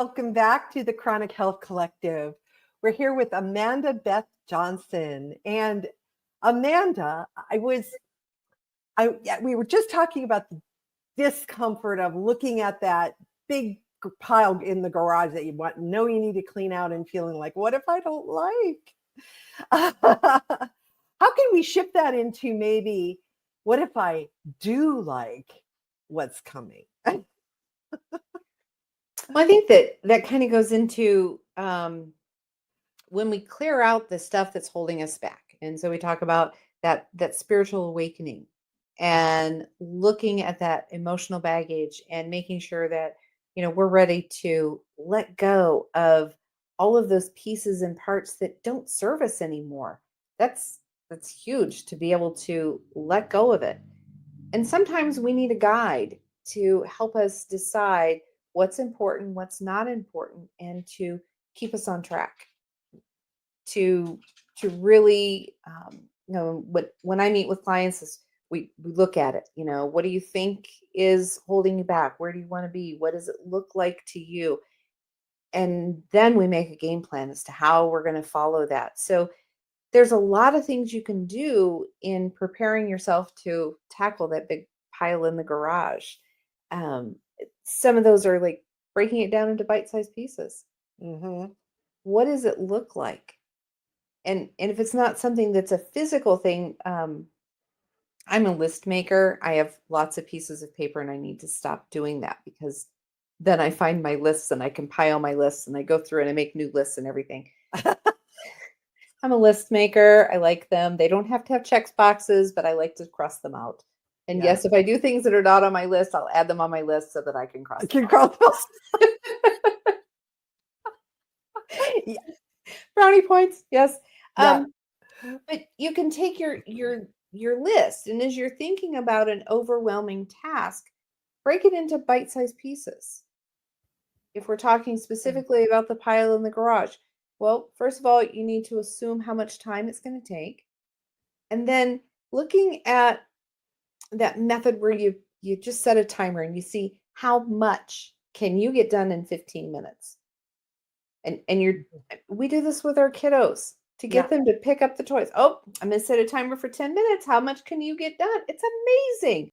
Welcome back to the Chronic Health Collective. We're here with Amanda Beth Johnson. And Amanda, we were just talking about the discomfort of looking at that big pile in the garage that you know you need to clean out and feeling like, what if I don't like? How can we shift that into maybe, what if I do like what's coming? Well, I think that kind of goes into when we clear out the stuff that's holding us back. And so we talk about that spiritual awakening and looking at that emotional baggage and making sure that, we're ready to let go of all of those pieces and parts that don't serve us anymore. That's huge to be able to let go of it. And sometimes we need a guide to help us decide what's important, what's not important, and to keep us on track. To really, when I meet with clients, we look at it. What do you think is holding you back? Where do you want to be? What does it look like to you? And then we make a game plan as to how we're going to follow that. So there's a lot of things you can do in preparing yourself to tackle that big pile in the garage. Some of those are like breaking it down into bite-sized pieces. Mm-hmm. What does it look like? And if it's not something that's a physical thing, I'm a list maker. I have lots of pieces of paper and I need to stop doing that because then I find my lists and I compile my lists and I go through and I make new lists and everything. I'm a list maker. I like them. They don't have to have check boxes, but I like to cross them out. And yes, if I do things that are not on my list, I'll add them on my list so that I can cross them out. Yeah. Brownie points, yes. Yeah. But you can take your list, and as you're thinking about an overwhelming task, break it into bite-sized pieces. If we're talking specifically about the pile in the garage, well, first of all, you need to assume how much time it's going to take. And then looking at that method where you just set a timer and you see how much can you get done in 15 minutes. And we do this with our kiddos to get them to pick up the toys. Oh, I'm going to set a timer for 10 minutes. How much can you get done? It's amazing.